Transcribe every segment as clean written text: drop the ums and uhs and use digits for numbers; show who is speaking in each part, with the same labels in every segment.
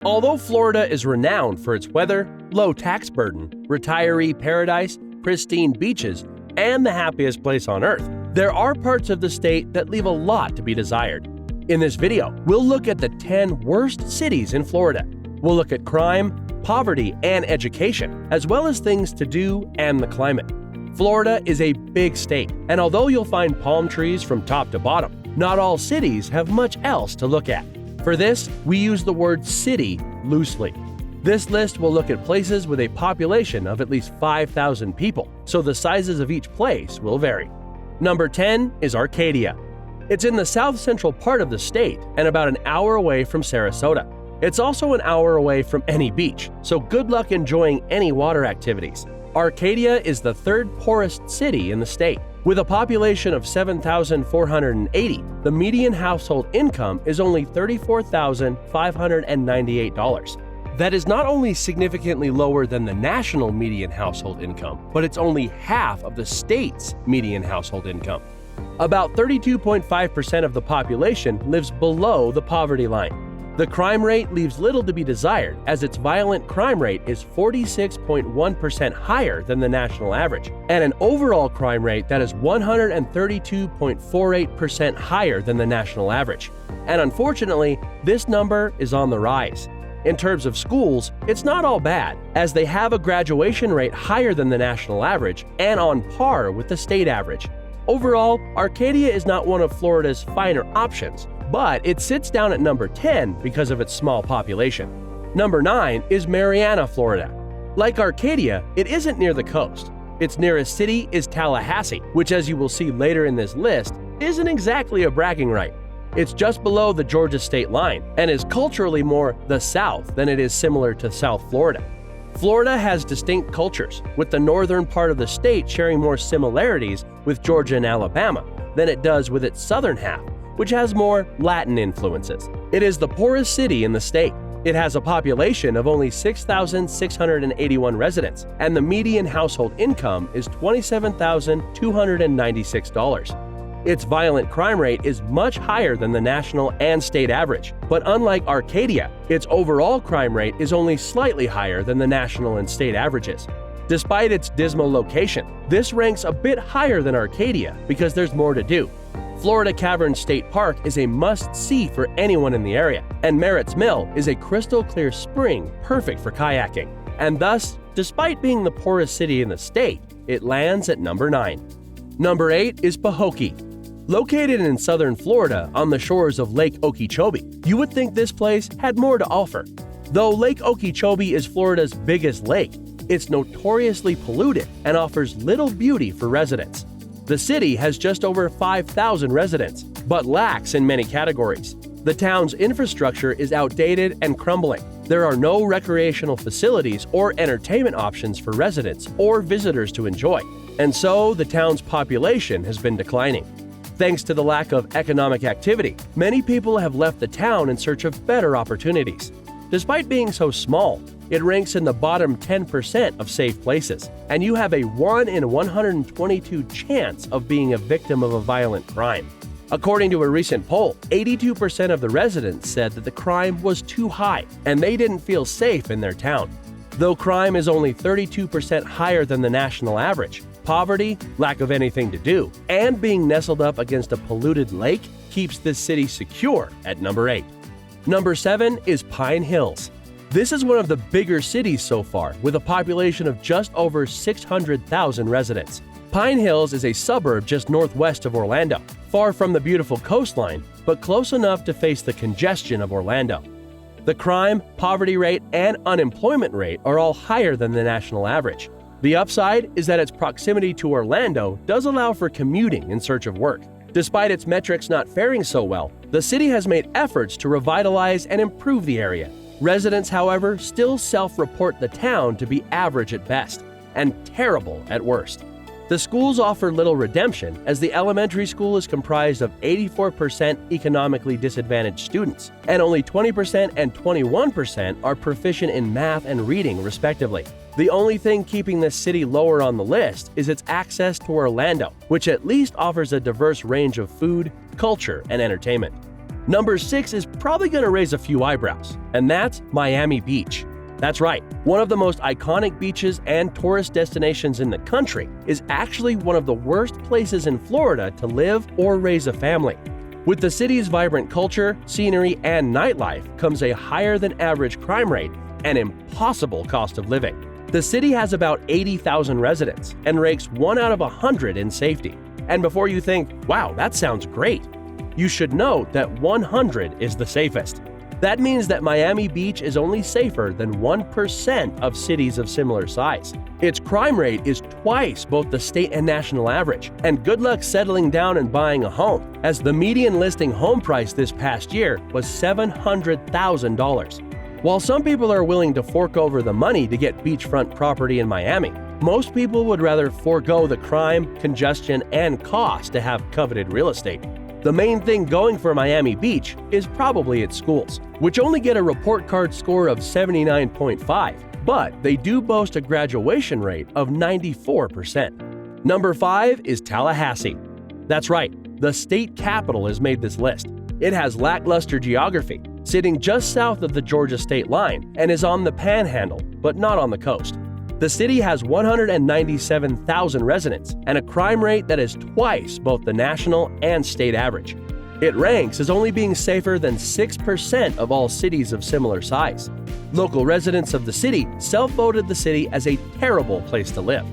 Speaker 1: Although Florida is renowned for its weather, low tax burden, retiree paradise, pristine beaches, and the happiest place on earth, there are parts of the state that leave a lot to be desired. In this video, we'll look at the 10 worst cities in Florida. We'll look at crime, poverty, and education, as well as things to do and the climate. Florida is a big state, and although you'll find palm trees from top to bottom, not all cities have much else to look at. For this, we use the word city loosely. This list will look at places with a population of at least 5,000 people, so the sizes of each place will vary. Number 10 is Arcadia. It's in the south-central part of the state and about an hour away from Sarasota. It's also an hour away from any beach, so good luck enjoying any water activities. Arcadia is the third poorest city in the state. With a population of 7,480, the median household income is only $34,598. That is not only significantly lower than the national median household income, but it's only half of the state's median household income. About 32.5% of the population lives below the poverty line. The crime rate leaves little to be desired, as its violent crime rate is 46.1% higher than the national average, and an overall crime rate that is 132.48% higher than the national average. And unfortunately, this number is on the rise. In terms of schools, it's not all bad, as they have a graduation rate higher than the national average and on par with the state average. Overall, Arcadia is not one of Florida's finer options, but it sits down at number 10 because of its small population. Number 9 is Marianna, Florida. Like Arcadia, it isn't near the coast. Its nearest city is Tallahassee, which, as you will see later in this list, isn't exactly a bragging right. It's just below the Georgia state line and is culturally more the South than it is similar to South Florida. Florida has distinct cultures, with the northern part of the state sharing more similarities with Georgia and Alabama than it does with its southern half, which has more Latin influences. It is the poorest city in the state. It has a population of only 6,681 residents, and the median household income is $27,296. Its violent crime rate is much higher than the national and state average, but unlike Arcadia, its overall crime rate is only slightly higher than the national and state averages. Despite its dismal location, this ranks a bit higher than Arcadia because there's more to do. Florida Cavern State Park is a must-see for anyone in the area, and Merritt's Mill is a crystal-clear spring perfect for kayaking. And thus, despite being the poorest city in the state, it lands at number 9. Number 8 is Pahokee. Located in southern Florida on the shores of Lake Okeechobee, you would think this place had more to offer. Though Lake Okeechobee is Florida's biggest lake, it's notoriously polluted and offers little beauty for residents. The city has just over 5,000 residents, but lacks in many categories. The town's infrastructure is outdated and crumbling. There are no recreational facilities or entertainment options for residents or visitors to enjoy, and so the town's population has been declining. Thanks to the lack of economic activity, many people have left the town in search of better opportunities. Despite being so small, it ranks in the bottom 10% of safe places, and you have a 1 in 122 chance of being a victim of a violent crime. According to a recent poll, 82% of the residents said that the crime was too high, and they didn't feel safe in their town. Though crime is only 32% higher than the national average, poverty, lack of anything to do, and being nestled up against a polluted lake keeps this city secure at number 8. Number 7 is Pine Hills. This is one of the bigger cities so far, with a population of just over 600,000 residents. Pine Hills is a suburb just northwest of Orlando, far from the beautiful coastline, but close enough to face the congestion of Orlando. The crime, poverty rate, and unemployment rate are all higher than the national average. The upside is that its proximity to Orlando does allow for commuting in search of work. Despite its metrics not faring so well, the city has made efforts to revitalize and improve the area. Residents, however, still self-report the town to be average at best and terrible at worst. The schools offer little redemption, as the elementary school is comprised of 84% economically disadvantaged students, and only 20% and 21% are proficient in math and reading, respectively. The only thing keeping this city lower on the list is its access to Orlando, which at least offers a diverse range of food, culture, and entertainment. Number 6 is probably going to raise a few eyebrows, and that's Miami Beach. That's right, one of the most iconic beaches and tourist destinations in the country is actually one of the worst places in Florida to live or raise a family. With the city's vibrant culture, scenery, and nightlife comes a higher than average crime rate and impossible cost of living. The city has about 80,000 residents and ranks 1 out of 100 in safety. And before you think, wow, that sounds great, you should note that 100 is the safest. That means that Miami Beach is only safer than 1% of cities of similar size. Its crime rate is twice both the state and national average, and good luck settling down and buying a home, as the median listing home price this past year was $700,000. While some people are willing to fork over the money to get beachfront property in Miami, most people would rather forego the crime, congestion, and cost to have coveted real estate. The main thing going for Miami Beach is probably its schools, which only get a report card score of 79.5, but they do boast a graduation rate of 94%. Number 5 is Tallahassee. That's right, the state capital has made this list. It has lackluster geography, sitting just south of the Georgia state line, and is on the Panhandle, but not on the coast. The city has 197,000 residents and a crime rate that is twice both the national and state average. It ranks as only being safer than 6% of all cities of similar size. Local residents of the city self-voted the city as a terrible place to live.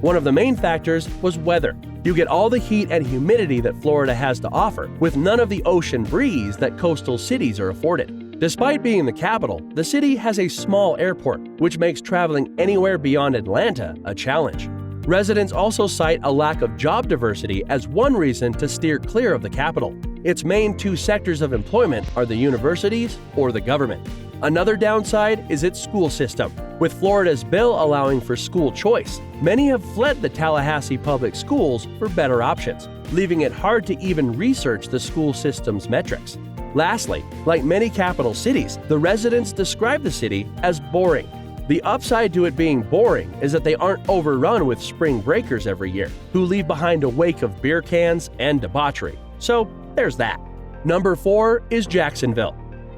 Speaker 1: One of the main factors was weather. You get all the heat and humidity that Florida has to offer, with none of the ocean breeze that coastal cities are afforded. Despite being the capital, the city has a small airport, which makes traveling anywhere beyond Atlanta a challenge. Residents also cite a lack of job diversity as one reason to steer clear of the capital. Its main 2 sectors of employment are the universities or the government. Another downside is its school system. With Florida's bill allowing for school choice, many have fled the Tallahassee public schools for better options, leaving it hard to even research the school system's metrics. Lastly, like many capital cities, the residents describe the city as boring. The upside to it being boring is that they aren't overrun with spring breakers every year, who leave behind a wake of beer cans and debauchery. So there's that. Number 4 is Jacksonville.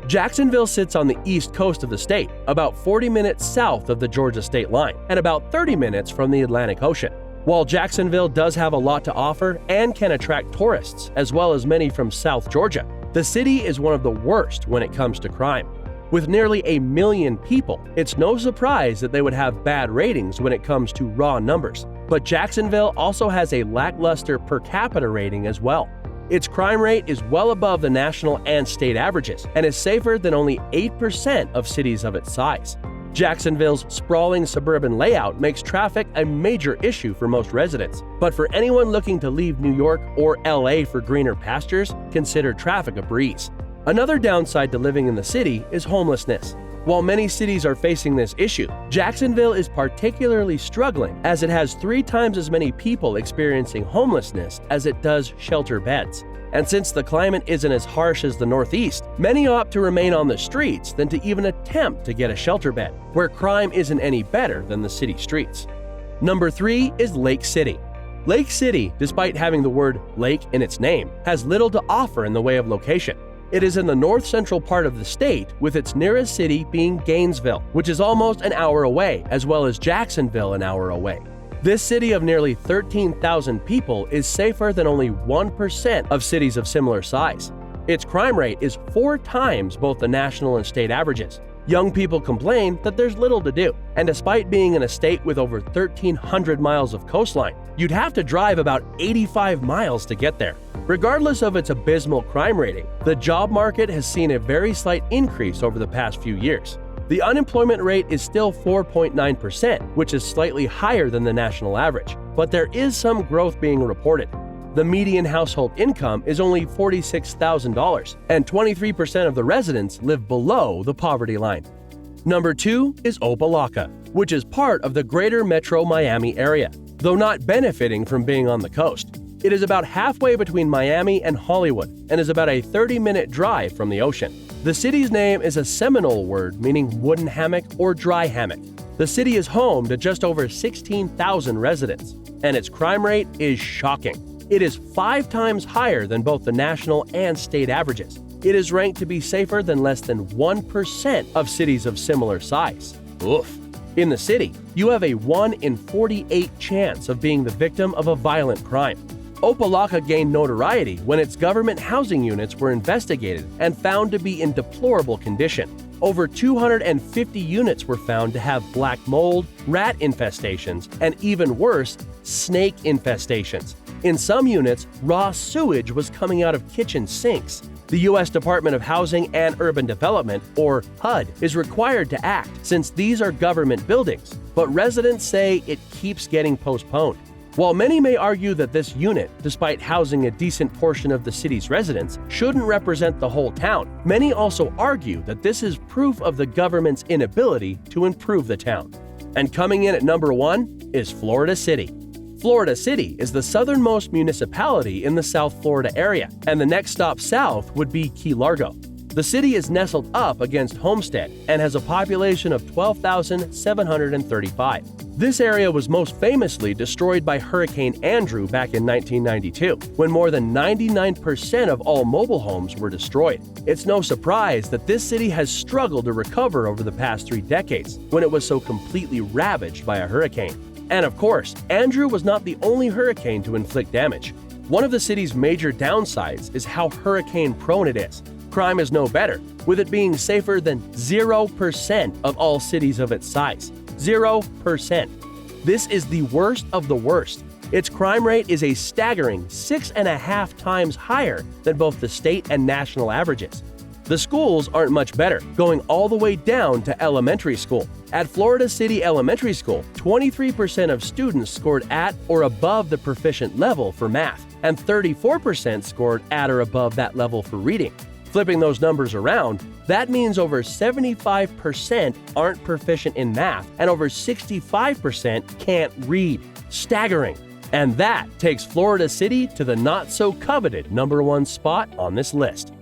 Speaker 1: Jacksonville sits on the east coast of the state, about 40 minutes south of the Georgia state line, and about 30 minutes from the Atlantic Ocean. While Jacksonville does have a lot to offer and can attract tourists, as well as many from South Georgia, the city is one of the worst when it comes to crime. With nearly 1 million people, it's no surprise that they would have bad ratings when it comes to raw numbers. But Jacksonville also has a lackluster per capita rating as well. Its crime rate is well above the national and state averages and is safer than only 8% of cities of its size. Jacksonville's sprawling suburban layout makes traffic a major issue for most residents, but for anyone looking to leave New York or LA for greener pastures, consider traffic a breeze. Another downside to living in the city is homelessness. While many cities are facing this issue, Jacksonville is particularly struggling as it has 3 times as many people experiencing homelessness as it does shelter beds. And since the climate isn't as harsh as the Northeast, many opt to remain on the streets than to even attempt to get a shelter bed, where crime isn't any better than the city streets. Number 3 is Lake City. Lake City, despite having the word lake in its name, has little to offer in the way of location. It is in the north-central part of the state, with its nearest city being Gainesville, which is almost an hour away, as well as Jacksonville an hour away. This city of nearly 13,000 people is safer than only 1% of cities of similar size. Its crime rate is 4 times both the national and state averages. Young people complain that there's little to do, and despite being in a state with over 1,300 miles of coastline, you'd have to drive about 85 miles to get there. Regardless of its abysmal crime rating, the job market has seen a very slight increase over the past few years. The unemployment rate is still 4.9%, which is slightly higher than the national average, but there is some growth being reported. The median household income is only $46,000, and 23% of the residents live below the poverty line. Number 2 is Opa-locka, which is part of the greater metro Miami area, though not benefiting from being on the coast. It is about halfway between Miami and Hollywood and is about a 30-minute drive from the ocean. The city's name is a Seminole word meaning wooden hammock or dry hammock. The city is home to just over 16,000 residents, and its crime rate is shocking. It is 5 times higher than both the national and state averages. it is ranked to be safer than less than 1% of cities of similar size. Oof. In the city, you have a 1 in 48 chance of being the victim of a violent crime. Opa-locka gained notoriety when its government housing units were investigated and found to be in deplorable condition. Over 250 units were found to have black mold, rat infestations, and even worse, snake infestations. In some units, raw sewage was coming out of kitchen sinks. The U.S. Department of Housing and Urban Development, or HUD, is required to act since these are government buildings, but residents say it keeps getting postponed. While many may argue that this unit, despite housing a decent portion of the city's residents, shouldn't represent the whole town, many also argue that this is proof of the government's inability to improve the town. And coming in at number 1 is Florida City. Florida City is the southernmost municipality in the South Florida area, and the next stop south would be Key Largo. The city is nestled up against Homestead and has a population of 12,735. This area was most famously destroyed by Hurricane Andrew back in 1992, when more than 99% of all mobile homes were destroyed. It's no surprise that this city has struggled to recover over the past 3 decades, when it was so completely ravaged by a hurricane. And of course, Andrew was not the only hurricane to inflict damage. One of the city's major downsides is how hurricane-prone it is. Crime is no better, with it being safer than 0% of all cities of its size. 0%. This is the worst of the worst. Its crime rate is a staggering 6.5 times higher than both the state and national averages. The schools aren't much better, going all the way down to elementary school. At Florida City Elementary School, 23% of students scored at or above the proficient level for math, and 34% scored at or above that level for reading. Flipping those numbers around, that means over 75% aren't proficient in math and over 65% can't read. Staggering. And that takes Florida City to the not-so-coveted number 1 spot on this list.